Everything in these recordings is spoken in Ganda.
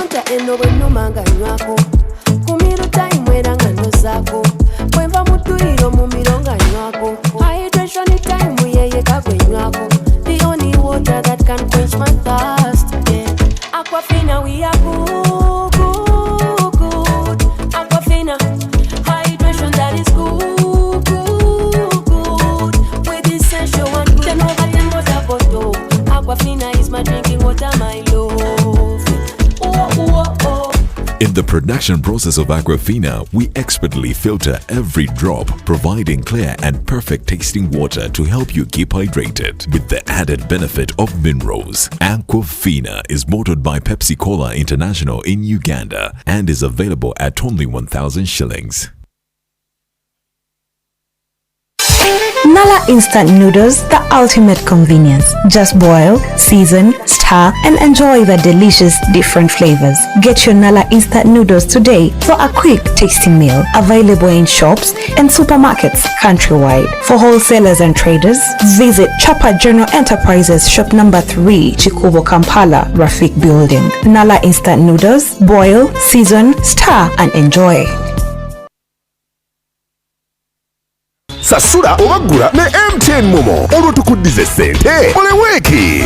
Kuta eno bwenuma nga nywako Kumiru time wera nga nozako Kwenva mutuiro mumiro nga nywako Hydration time yeye kakwe nywako The only water that can quench my thirst, yeah. Aquafina we are good, good, good. Aquafina, hydration that is good, good, good. With essential and good. 10 over 10 water bottle. Aquafina is my drinking water, my love. Oh, oh, oh. In the production process of Aquafina, we expertly filter every drop, providing clear and perfect tasting water to help you keep hydrated with the added benefit of minerals. Aquafina is bottled by Pepsi Cola International in Uganda and is available at only 1,000 shillings. Nala instant noodles, the ultimate convenience. Just boil, season, stir, and enjoy the delicious different flavors. Get your Nala instant noodles today for a quick, tasty meal. Available in shops and supermarkets countrywide. For wholesalers and traders, visit Chopper General Enterprises, shop number 3, Chikubo, Kampala, Rafik Building. Nala instant noodles, boil, season, stir, and enjoy. Sasura obagula ne MTN Momo olwo tukuddize ssente oleweki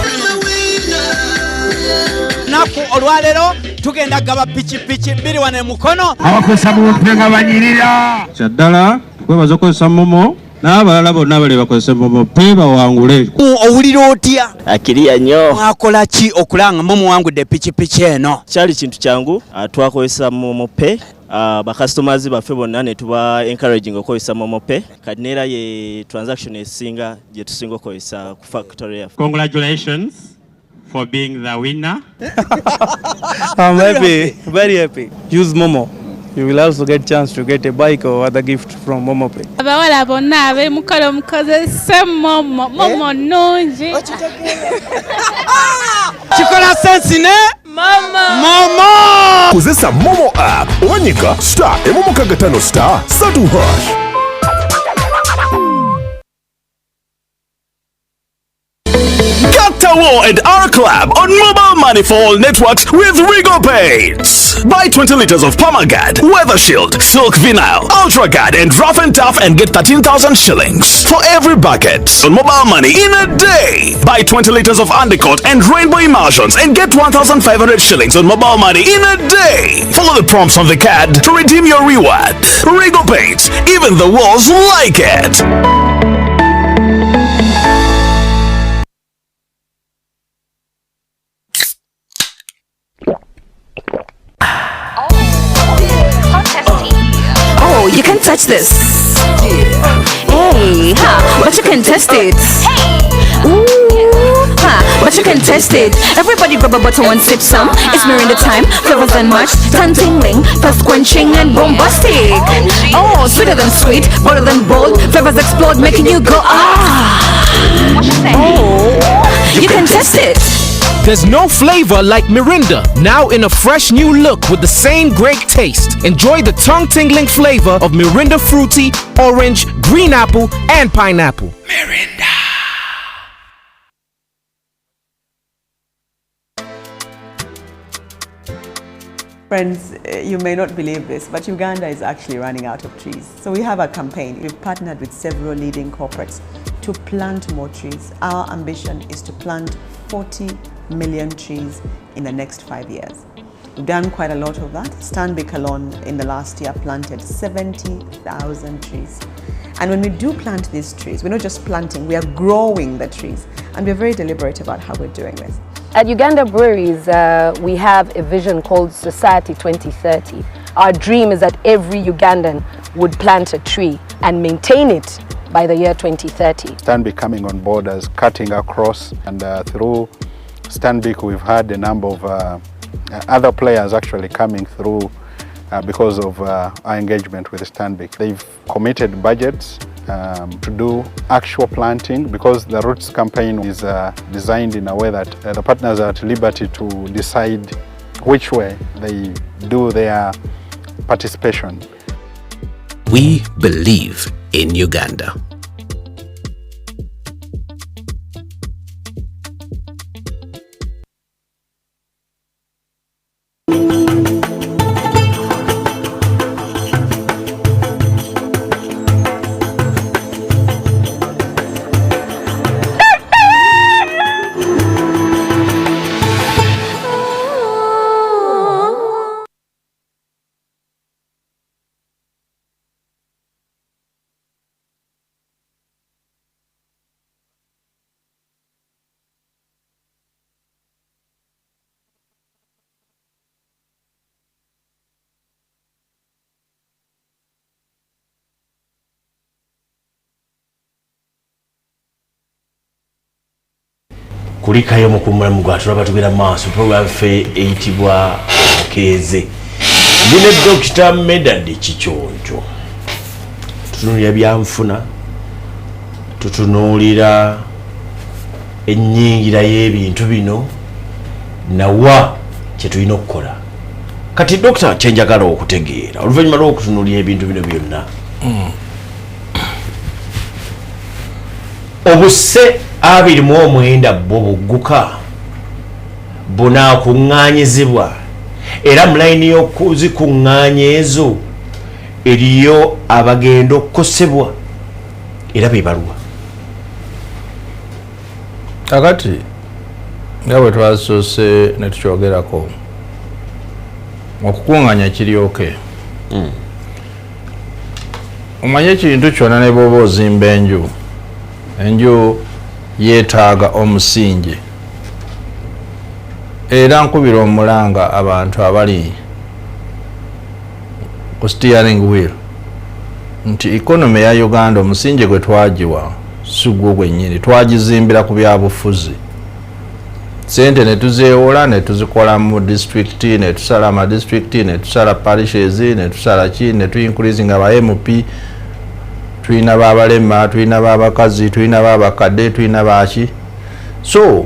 naku olwalero tugenda gaba pichipichi 2 wane mukono abakozesa Omupya nga banyirira kyaddala kwebaza okozesa Momo n'abalala bonna bali bakozesa Momo pe bawangule. Owulira otya? Akiriya nnyo. Mwakola ki okulanga Momo wangudde pichipichi eno? Kyali kintu kyangu twakozesa Momo pe. Ba customers baffe bonna ne tuba encouraging okozesa Momo Pay. Kadinera ye transaction esinga je tusinga okozesa ku factory. Congratulations for being the winner. I'm happy, very happy. Use Momo. You will also get chance to get a bike or other gift from Momo Pay. Abawala bonna abe mukolo mukozesa Momo. Momo nungi. Chikola sense ne? Mama! Kozesa Momo app owanyika star *5 star *3#. War and our club on mobile money for all networks with Rigo Paints. Buy 20 liters of Permaguard, Weather Shield, Silk Vinyl, Ultra Guard and Rough and Tough and get 13,000 shillings for every bucket on mobile money in a day. Buy 20 liters of Undercoat and Rainbow Emulsions and get 1,500 shillings on mobile money in a day. Follow the prompts on the card to redeem your reward. Rigo Paints, even the walls like it. Oh, you can touch this. Hey, but you can test it. Ooh, but you can test it. Everybody grab a bottle and sip some. It's Miranda time, flavors than much, tongue tingling, thirst quenching and bombastic. Oh, sweeter than sweet, bolder than bold, flavors explode, making you go ah. Oh, you can test it. There's no flavor like Mirinda, now in a fresh new look with the same great taste. Enjoy the tongue-tingling flavor of Mirinda Fruity, Orange, Green Apple, and Pineapple. Mirinda. Friends, you may not believe this, but Uganda is actually running out of trees. So we have a campaign. We've partnered with several leading corporates to plant more trees. Our ambition is to plant 40 million trees in the next 5 years. We've done quite a lot of that. Stanbic alone in the last year planted 70,000 trees. And when we do plant these trees, we're not just planting, we are growing the trees. And we're very deliberate about how we're doing this. At Uganda Breweries, we have a vision called Society 2030. Our dream is that every Ugandan would plant a tree and maintain it by the year 2030. Stanbic coming on board as cutting across, and through Stanbic we've had a number of other players actually coming through because of our engagement with Stanbic. They've committed budgets to do actual planting, because the Roots campaign is designed in a way that the partners are at liberty to decide which way they do their participation. We believe in Uganda. kulikayo mukumulamu gwatulaba tugenda maaso program fe eyitibwa Omukeeze. Ndine Dr. Medard Kiconco. Tutunuulira byanfuna, tutunuulira ennyingira y'ebintu bino nawa kye tulina okukola. Kati Dr. kyenjagala okutegeera oluvannyuma lw'okutunuulira ebintu bino byonna obuse 29 bwo bugguka bunaakuŋŋaanyizibwa era mu layini y'okuzikuŋŋaanya ezo eriyo abagenda okukosebwa era bebaluwa. Kakati nga bwe twasoose ne tukyogerako okukuŋŋaanya kiryoke omanye ekintu kyonna ne bw'oba ozimba enju yeetaaga omusingi era nkubira omulanga abantu abali ku steering wheel nti economy ya Uganda omusingi gwe twagiwa si gwo gwennyini, twagizimbira ku byabufuzi. Sente ne tuzeewola ne tuzikola mu district, ne tusala ama district, ne tusala parishes, ne tusala ki, ne tu-increasing aba MP, tulina b'abalema, tulina b'abakazi, tulina b'abakadde, tulina baki. So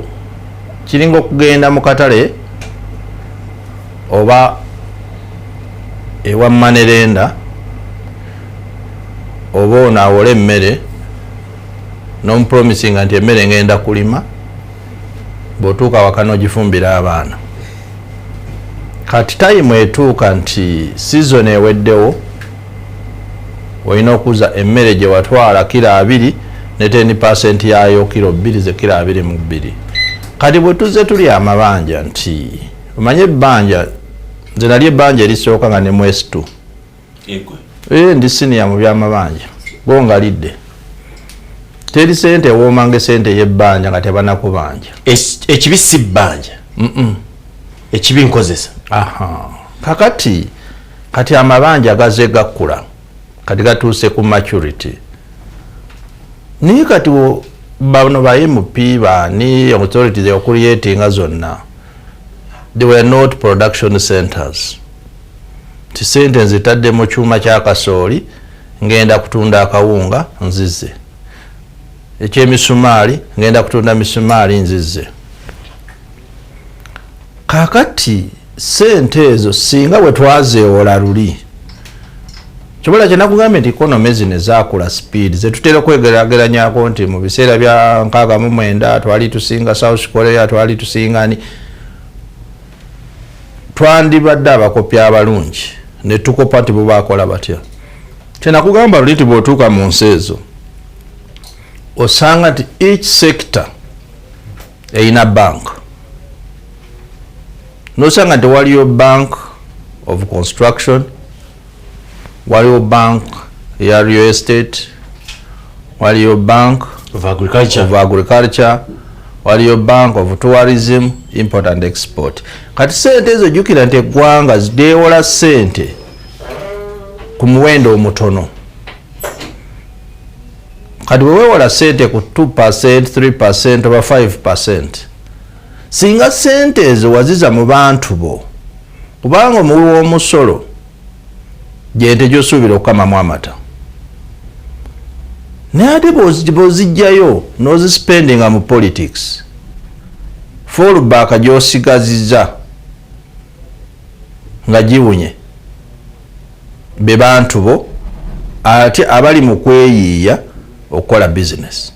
kiringa okugenda mu katale oba ewa manerenda oba onaawola emmere n'omupromisinga nti emmere ngenda kulima bw'otuuka waka n'ogifumbira abaana. Kati tayimu etuuka nti season eweddewo olina okuza emmere gye watwala kilo 2 ne 10% yayo kilo 2 ze kilo 22. Kati bwe tuzze tuli amabanja nti omanye ebbanja nze nali ebbanja erisooka nga ne mwesitu ndi siniya mu byamabanja gongalidde teri sente woomange sente y'ebbanja nga tebanakubanja ekibi si bbanja ekibi nkozesa. Kati amabanja gaze gakkula kati gatuuse ku maturity naye kati bano ba MP baani authorities okuliyetinga zonna they were not production centers. Ti sente nzitadde mu kyuma kya kasooli ngenda kutunda akawunga nzize, ekyemisumaali ngenda kutunda misumaali nzize. Kakati sente ezo singa bwe twazeewola luli kyobola kyenakugambye nti economy zino zaakula speed zetutera okwegeraageranyako nti mu biseera bya 69 twali tusinga South Korea, twali tusinga ni twandibadde abakopya abalungi ne tukopa nti bo baakola batya. Kyenakugamba luli nti bw'otuuka mu nsi ezo osanga nti each sector eyina bank. Nosanga nti waliyo bank of construction, waliyo bank ya real estate, waliyo bank of agriculture, waliyo bank of tourism, import and export. Kati sente ezo jukira nti eggwanga zideewola sente ku muwendo omutono. Kati bwe weewola sente ku 2%, 3% oba 5%, singa sente ezo waziza mu bantu bo kubanga omuwi w'omusolo gyente gy'osuubira okukamamu amata, naye ate bw'ozijjayo n'ozispendinga mu politics, fallback gy'osigaziza nga giwunye be bantu bo ate abali mu kweyiiya okukola business.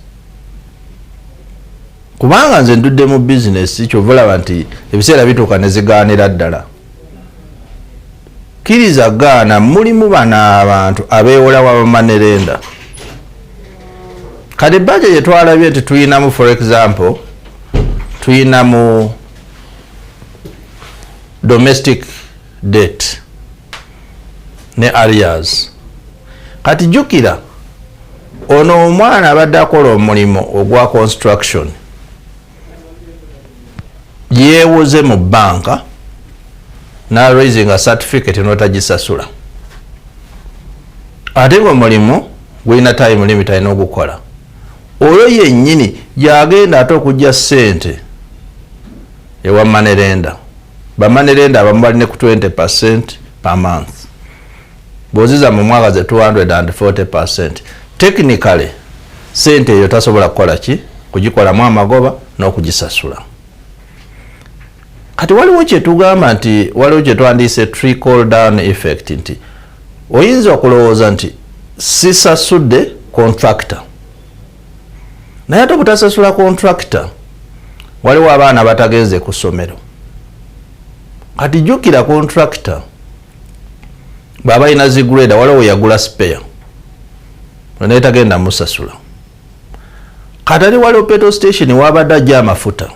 Kubanga nze ndudde mu business kyovulaba nti ebiseera bituuka ne zigaanira ddala. Kkiriza gaana mulimu bana abantu abeewola wabamanerenda. Kati ebbanja gye twalabye nti tuyinamu for example tuyinamu domestic debt ne arrears. Kati jukira ono omwana abadde akola omulimu ogwa construction yeewoze mu banka na raising a certificate n'otagisasula, ate ng'omulimu gulina time limit alina ogukola. Oyo yennyini yagenda ate okujja ssente ewa manerenda bamanerenda abamu balina ku 20% per month boziza mu mwaka ze 240%. Technically sente eyo tasobola kukola ki kugikolamu amagoba n'okugisasula. Kati waliwo kyetugamba nti waliwo kyetwandiise trickle down effect nti oyinza okulowooza nti sisasudde contractor naye ate obutasasula contractor waliwo abaana batagenze ku ssomero. Kati jjukira contractor bw'aba alina zigreda waliwo yagula spare naye tagenda musasula. Kati ali waliwo petrol station wabadde ajja amafuta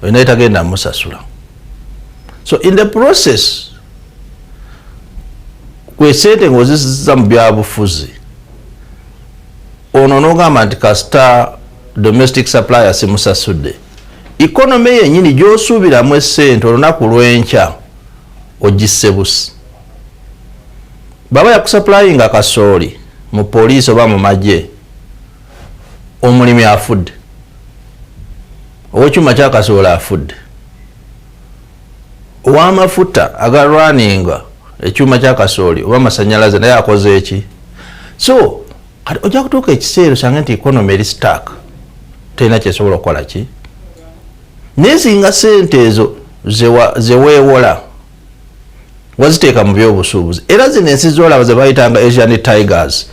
naye tagenda musasula. So in the process kwe sente ng'ozizza mu byabufuzi ono n'ogamba nti kasita domestic supplier simusasudde economy yennyini gy'osuubiramu essente olunaku lw'enkya ogisse busi. Baba yakusupplyinga kasooli mu poliisi oba mu magye omulimi afudde ow'ekyuma kya kasooli afudde ow'amafuta agalwaninga ekyuma kya kasooli oba masanyalaze naye akoze eki. So kati ojja kutuuka ekiseera osange nti economy eri stuck terina kyesobola okukola ki naye singa sente ezo zeweewola waziteeka mu byobusuubuzi era zino ensi zolaba ze bayitanga Asian Tigers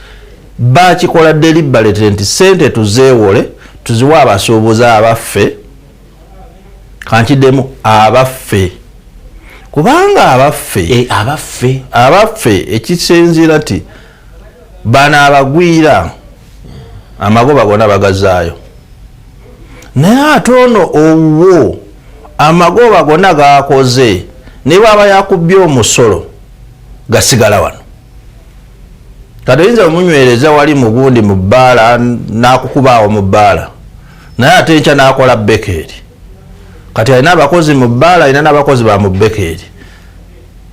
bakikola deliberate nti sente tuzeewole tuziwa abasuubuzi abaffe kankiddemu abaffe kubanga abaffe ekisinziira nti bana abagwira amagoba gonna bagazaayo naye ate ono owo amagoba gonna gakoze ne bwaba yakubbye omusolo gasigala wano. Kati oyinza omunywereza wali mugundi mu bbaala n'akukubaawo mu bbaala naye ate enkya n'akola bekeri. Kati alina abakozi mu bbaala alina n'abakozi ba mu bekeri.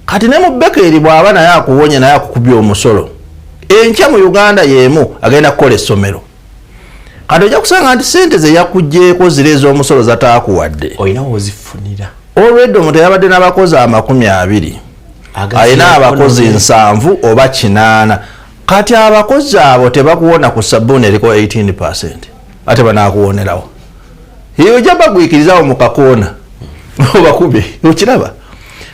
Kati ne mu bekeri bw'aba naye akuwonya naye akukubye omusolo enkya mu Uganda y'emu agenda kukola essomero. Kati ojja kusanga nti sente ze yakugjeeko ziri ez'omusolo zataakuwadde olina wozifunira already omuntu yabadde n'abakozi 20 alina abakozi 7 oba 8. Kati abakozi abo tebakuwona ku sabbuuni eriko 18% ate banaakuwonerawo ojja bagwikirizawo mu kakoona obakube okiraba.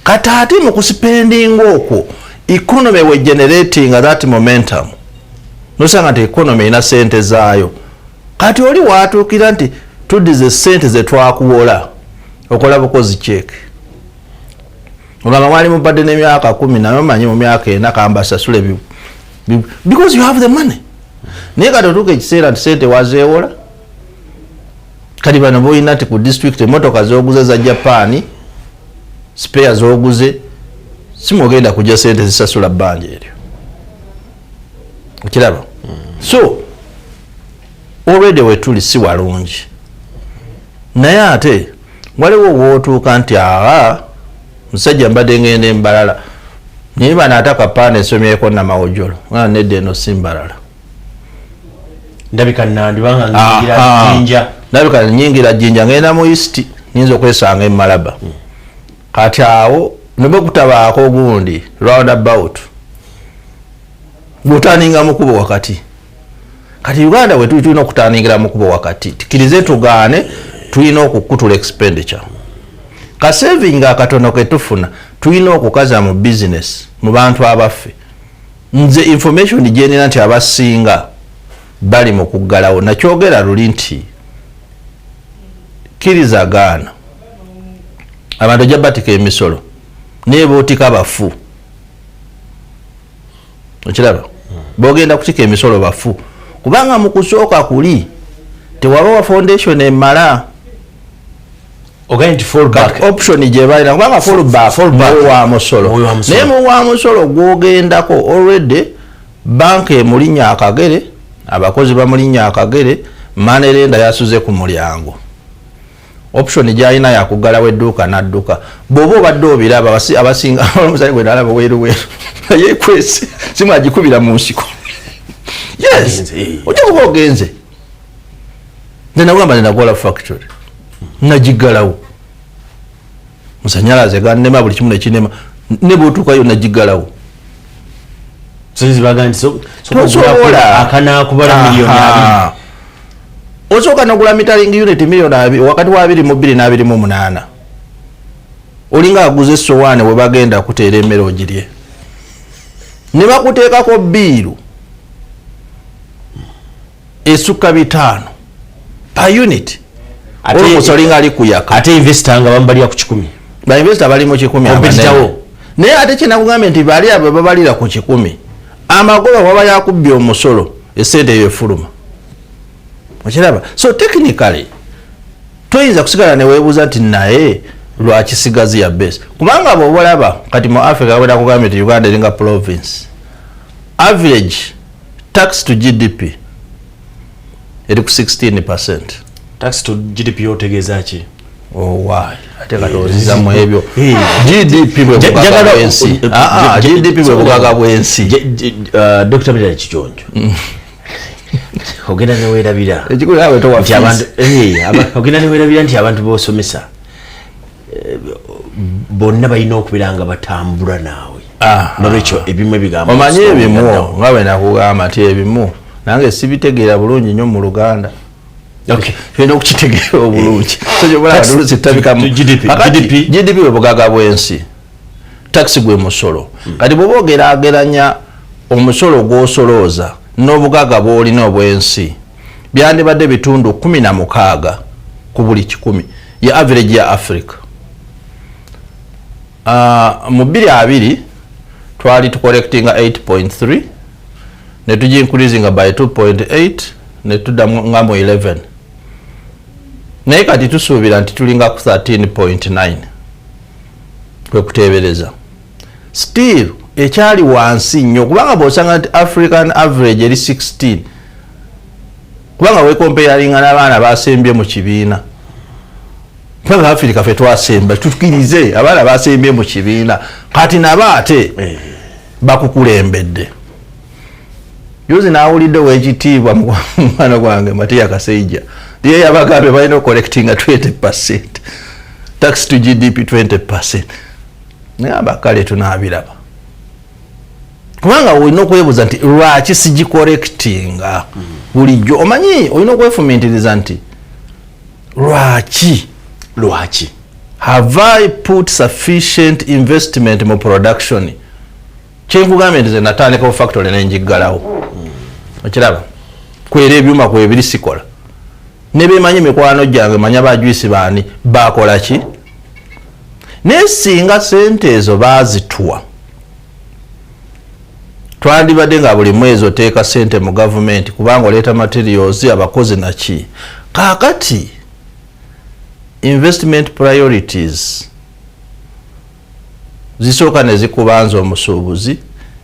Kati ate mu kusipendinga okwo economy we generating that momentum nosanga nti economy ina sente zaayo. Kati oli watuukira nti tuddize sente ze twakuwola okola bukozi check ogamba mwali mubadde n'emyaka 10 naye omanyi mu myaka 4 kamba sasule because you have the money. Naye kati otuuka ekiseera nti sente wazeewola kati bano boyina nti ku district emotoka z'oguze za Japan spare z'oguze simugenda kujja sente zisasula bbanja eryo okiraba. So already wetuli si walungi naye ate waliwo wootuuka nti musajja mbadde ngenda embalala naye bano ataka paana esomyeko namawojolo nedda eno si mbalala ndabika ndabika nyingira jjinja ngenda mu east nyinza okwesanga emalaba. Kati awo nebe kutabaako gundi roundabout gutaninga mukubo wakati. Kati Uganda we tulina okutaningira mukubo wakati tikirize tugaane tulina okukutula expenditure ka saving akatono ke tufuna tulina okukaza mu business mu bantu abaffe. Nze information jenera nti abasinga bali mu kuggalawo nakyogera luli nti kiriza gaana abantu jabatika emisolo nebootika bafu okiraba bogenda kutika emisolo bafu kubanga mu kusooka kuli tewabawa foundation emala fallback option gye balina kubanga fallback wa musolo naye mu wa musolo gwogendako already banka emulinya akagere abakozi bamulinya akagere manerenda yasuze ku mulyango option gyalina yakuggalawo edduuka n'adduka bw'oba obadde obiraba abasinga omusajja gwe nalaba weeruweeru naye kwese simu agikubira mu nsiko yes ojja kuba ogenze nze nagamba nenakola factory nagiggalawo musanyalaze gannema buli kimu nekinema ne bw'otuuka yonna gigalawo osooka nogula mitaling unit miliyoni wakati wa 22 na 28 olinga aguze essowaani we bagenda kuteera emmere ogirye ne bakuteekako biiru esukka 5 per unit olinga ali kuyaka ate investor nga bambalira ku 10 ba investor bali mu 10 naye ate kinakugambye nti bali abo babalira ku 10 amagoba waba yakubbye omusolo esente eyo efuluma okiraba so technically toyinza kusigala ne weebuuza nti naye lwaki sigazi ya base kubanga bw'olaba kati mu Africa wabera kugambye nti Uganda eringa province average tax to GDP eri ku 16%. Tax to GDP yotegeeza ki? Oh why ate katoziza mu ebyo GDP bwe bugaga bwensi GDP bwe bugaga bwensi Dr. Medard Kiconco ogenda ne weerabira ekikulu awe to nti abantu ogenda ne weerabira nti abantu b'osomesa bonna balina okubeera nga batambula naawe nolwekyo ebimu ebigambo omanyi ebimu nga bwe nakugamba nti ebimu nange sibitegeera bulungi nnyo mu Luganda tulina okukitegeera obulungi GDP bwe bugaga bwensi taxi gwe musolo kati bw'oba ogeraageranya omusolo gw'osolooza n'obugaga bw'olina obwensi byandibadde bitundu 16 ku buli 100 ya average ya Africa. Mu 2020 twali tucollectinga 8.3 ne tuji increasinga by 2.8 ne tuddamu nga mu 11 naye kati tusuubira nti tulinga ku 13.9 kwe kuteebereza still ekyali wansi nnyo kubanga bw'osanga nti African average eri 16 kubanga weekompeyaringa n'abaana basembye mu kibiina kubanga Africa fe twasemba tukirize abaana basembye mu kibiina kati nabo ate bakukulembedde yuzi naawulidde w'ekitiibwa mwana gwange Matiya Kaseija ndiye yabagambye balina collectinga 20% tax to GDP 20% nayamba kale tunaabiraba kubanga olina okwebuuza nti lwaki sigicollectinga bulijjo omanyi olina okwefumintiriza nti lwaki have I put sufficient investment mu production kyenkugambye nti ze natandikawo factory nenjiggalawo okiraba kwera ebyuma kwebiri sikola ne bemanyi mikwano gyange manya bajuisi baani bakola ki naye singa sente ezo baazituwa twandibadde nga buli mwezi oteeka sente mu gavumenti kubanga oleeta materials abakozi naki kaakati investment priorities zisooka ne zikubanza omusuubuzi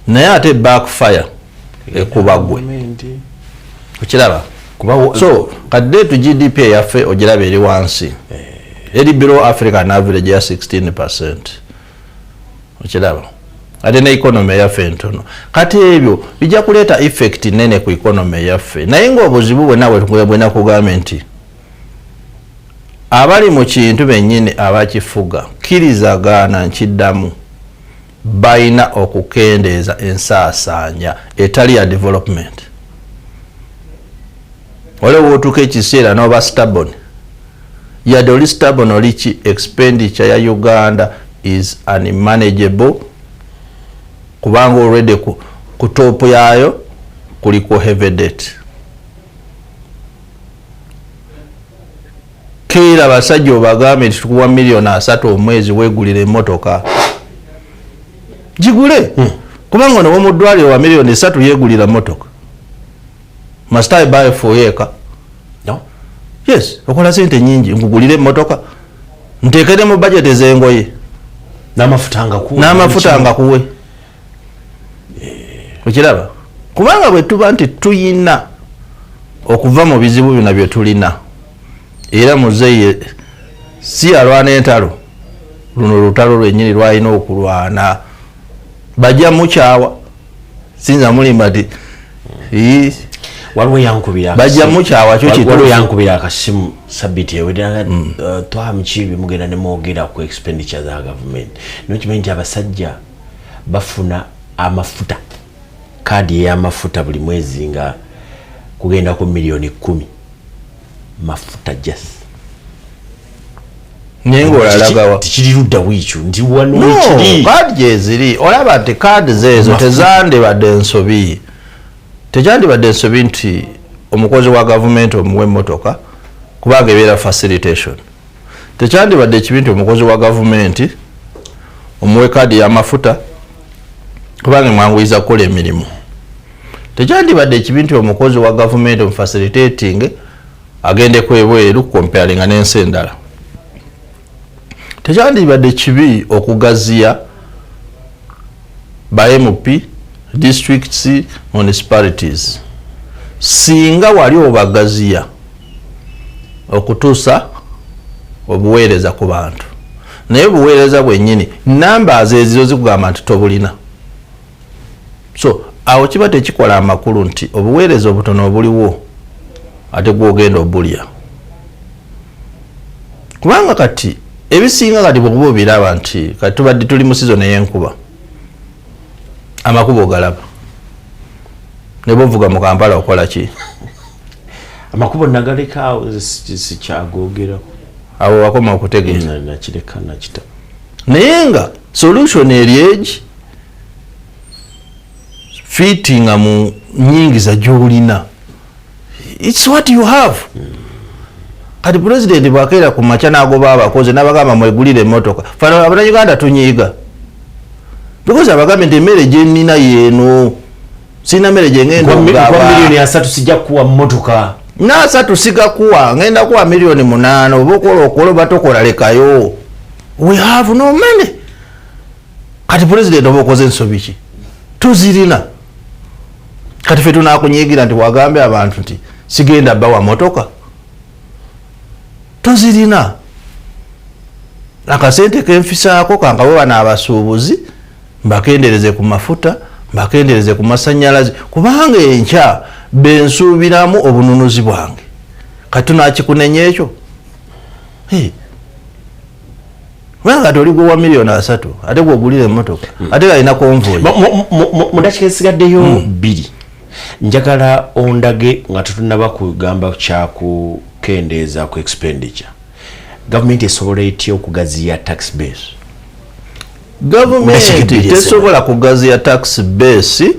naye ate backfire ekuba gwe okiraba so kadde tu GDP yaffe ogiraba eri wansi eri below African average ya 16% okiraba ate ne economy yaffe ntono kati ebyo bijja kuleeta effect nene ku economy yaffe naye ng'obuzibu bwonna bwe nakugambye nti abali mu kintu bennyini abakifuga kirizagaana nkiddamu balina okukendeeza ensaasaanya etali ya development ole wootuuka ekiseera n'oba stubborn yadde oli stubborn oli ki expenditure ya Uganda is unmanageable kubanga already ku top yaayo kuliko heavy debt keera basajja obagambe nti tukuwa miliyoni 3 omwezi weegulira emmotoka gigule kubanga ono w'omu ddwaliro wa miliyoni 3 yeegulira mmotoka must I buy for yeeka no yes okola sente nyingi nkugulire emmotoka nteekere mu budget ez'engoye n'amafuta nga kuwe okiraba kubanga bwe tuba nti tuyina okuva mu bizibu bino bye tulina era muzeeye si alwana entalo luno lutalo lwennyini lwalina okulwana bajja mukyawa sinza mulimba ti waliwo yankubira bajja mukyawa kyo kitu waliwo yankubira akasimu sabiti ewedanga twa Mukiibi mugenda ne mwogera ku expenditure za government nokimanyi nti abasajja bafuna amafuta kadi y'amafuta buli mwezi nga kugenda ku milioni 10 mafuta just nengo lalagawa tikiri ludda wiicu ndi wano no, wikiri kadi jeziri olaba nti kadi zezo tezandibadde ensobi tekyandibadde ensobi nti omukozi wa gavumenti omuwe emmotoka kubanga ebeera facilitation tekyandibadde ekibi nti omukozi wa gavumenti omuwe kadi y'amafuta kubanga mwanguyiza kukola emirimu tekyandibadde ekibi nti omukozi wa gavumenti omufacilitating agende kwebweru comparinga n'ensi endala tekyandibadde kibi okugaziya ba MP districts municipalities singa wali obagaziya okutuusa obuweereza ku bantu naye obuweereza bwennyini numbers ezo zikugamba nti tobulina so awo kiba tekikola amakulu nti obuweereza obutono obuliwo ate gwogenda obulya kubanga kati ebisinga kati bwekuba obiraba nti kati tubadde tuli mu season ey'enkuba amakubo galaba ne bovuga mu Kampala okola ki amakubo nagaleka awo sikyagogera awo wakoma okutegeeza nakireka nakita naye nga solution eri fitting mu nyingiza gy'olina it's what you have kati president bwakeera ku macha n'agoba abakozi n'abagamba mwegulire emmotoka fana abannayuganda tunyiiga because abagamba nti emmere gye nnina yeeno sina mmere gye ngenda okugaba milioni 3 sijja kuwa mmotoka na 3 siga kuwa ngenda kuwa milioni 8 oba okola batokola lekayo we have no money kati president oba okoze ensobi ki tuzirina kati fe tunakunyiigira nti wagambe abantu nti sigenda bawa motoka tozirina akasente kenfisaako kangawe bana abasuubuzi mbakendereze ku mafuta mbakendereze ku masannyalaze kubanga enkya bensuubiramu obununuzi bwange kati tunakikunenya ekyo kubanga toligwa wa milioni 3 ate gwogulire emmotoka ate galina konvoyi mu dakiika ezisigaddeyo 2 njagala ondage nga tutunaba kugamba kyakukendeeza ku expenditure gavumenti esobola etya okugaziya tax base gavumenti tesobola kugaziya tax base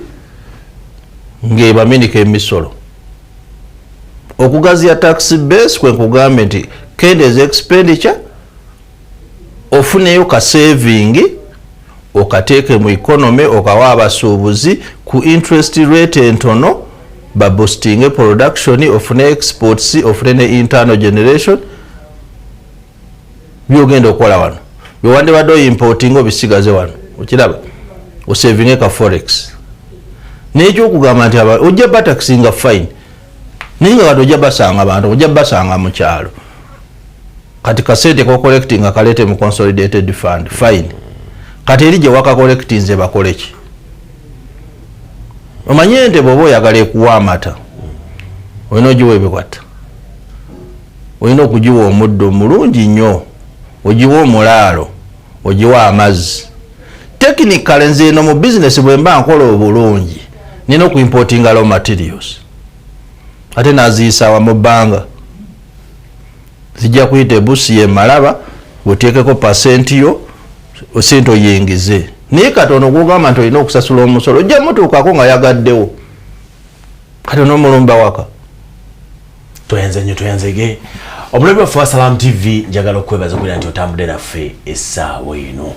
ng'ebaminika emisolo okugaziya tax base kwe kugambe nti kendeeza expenditure ofuneyo ka saving okateeke mu economy okawa abasuubuzi ku interest rate entono baboosting production ofune exports ofune ne internal generation byogenda okola wano byowandibadde oimporting obisigaze wano okiraba osaving ka forex n'ekyokugamba nti ojja bataxinga fine naye nga kati ojja basanga abantu ojja basanga mu kyalo kati kasente ko collecting akalete mu consolidated fund fine kati eri gye waka collectinze bakole ki omanye nti bw'oba oyagala ekuwa amata olina ogiwa ebikwata olina okugiwa omuddo mulungi nnyo ogiwa omulaalo ogiwa amazzi technically nze eno mu business bwe mba nkola obulungi nina okuimportinga raw materials ate naziyisaawa mu bbanga zijja kuyita ebusi yemalaba oteekeko pasenti yo osente oyingize naye katono gugamba nti olina okusasula omusolo ojja mutuukako nga yagaddewo kati n'omulumba waka toyanze nnyo toyanzege omulabi waffe wa Salam TV njagala okwebaza kugira nti otambudde naffe essaawa eno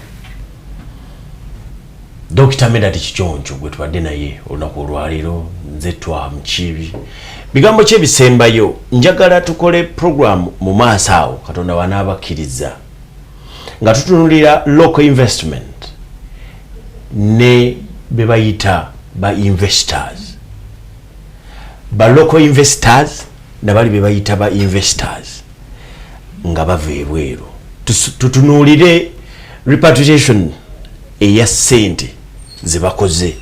Dr. Medard Kiconco gwe tubadde naye olunaku olwaleero nze twa Mukiibi bigambo kye bisembayo njagala tukole program mu maaso awo Katonda wanaabakkiriza nga tutunulira local investment ne bebayita ba investors ba local investors nabali bebayita ba investors nga bava ebweru tutunulire repatriation eya sente zibakoze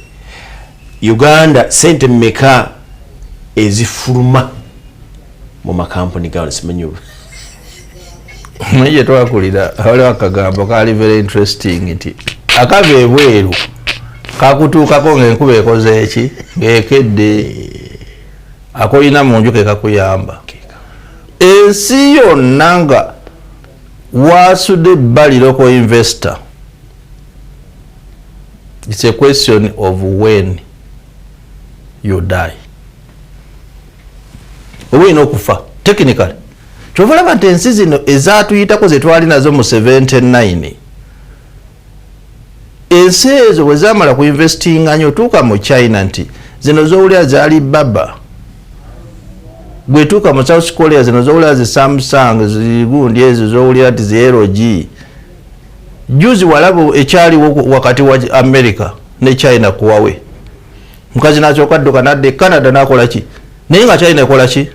Uganda sente mmeka ezifuluma mu makampuni gawo simanyi mwenye twakulira wale wakagambo kali very interesting nti akava ebweru kakutuukako ng'enkuba ekoze eki ng'ekedde akoyina mu nju ke kakuyamba ensi yonna nga wasudde ebbali ko investor. It's a question of when you die. Olina okufa technically kyovalaba nti ensi zino ezatuyitako zetwali nazo mu 79 ensi ezo bwe zamala ku investinga nyo tuuka mu China nti zino zowulira zaali baba gwe tuuka mu South Korea zino zowulira zi Samsung zigundi ezo zowulira ti zi LG juzi walabo ekyaliwo wakati wa America ne China kuwawe mukazi nakyo kadduka nadde Canada nakola ki naye nga China ekola ki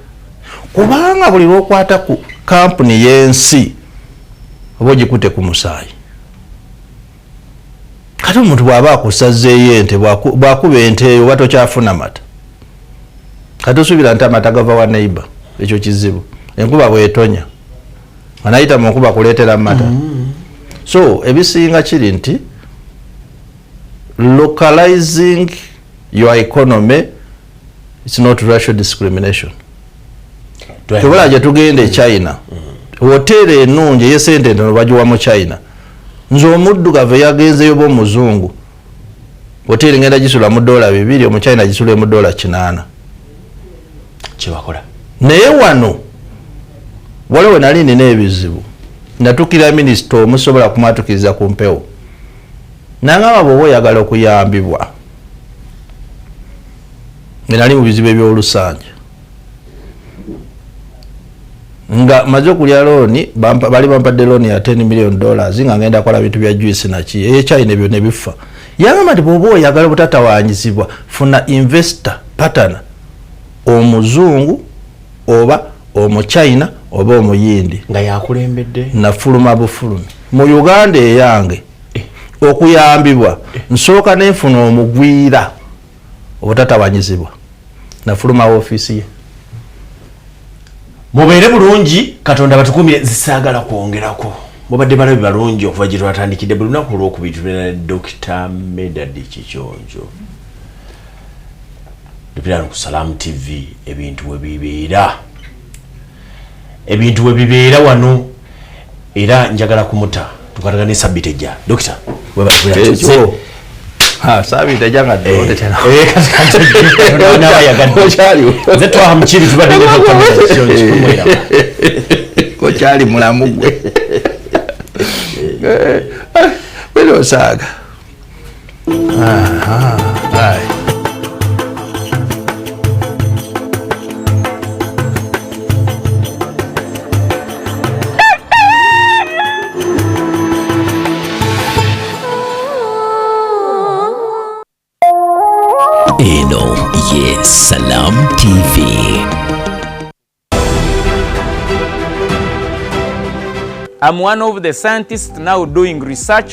kubanga buli lwokwata ku kampuni y'ensi oba ogikute ku musaayi kati omuntu bw'aba akusazeeyo ente bw'akuba ente eyo oba tokyafuna mata kati osuubira nti amata gava wa neighbor ekyo kizibu enkuba bw'etonya anayita mu nkuba kuleetera mata so ebisinga kiri nti localizing your economy is not racial discrimination. Tubala je tugende China hoteli enungi yesente ntono bajuwa mu China nzo omuddugavu yagenzeyo bo muzungu hoteli ngenda gisula mu $2 mu China gisule mu $8 kibakola naye wano waliwo nali nina ebizibu natukira minisita omusobola kumatukiriza ku mpewo nangaba bwoba oyagala okuyambibwa nali mu bizibu ebyolusanja nga maze okulya looni bali bampadde looni ya $10 million nga ngenda kola bintu bya juice naki China ebyo ne bifa yangamba nti bwoba oyagala obutatawanyizibwa funa investor pattern omuzungu oba omuchina oba omuyindi nga yakulembedde nafuluma bufulumi mu Uganda eyange okuyambibwa nsooka nenfuna omugwira obutatawanyizibwa nafuluma office ye mubeere bulungi Katonda batukumire zisaagala kwongerako mubadde balabi balungi okuva gye twatandikidde buli lunaku olwokubitubira Dr. Medard Kiconco Dupirano ku Salam TV ebintu we bibeera wano era njagala kumuta tukatagane sabite ejja Dr. webalabula sabite janga dote tena na yagadde chali zetwa mchiri tubadde kumwera ko chali mulamu gwe welo saga ai Eno ye Salam TV. I'm one of the scientists now doing research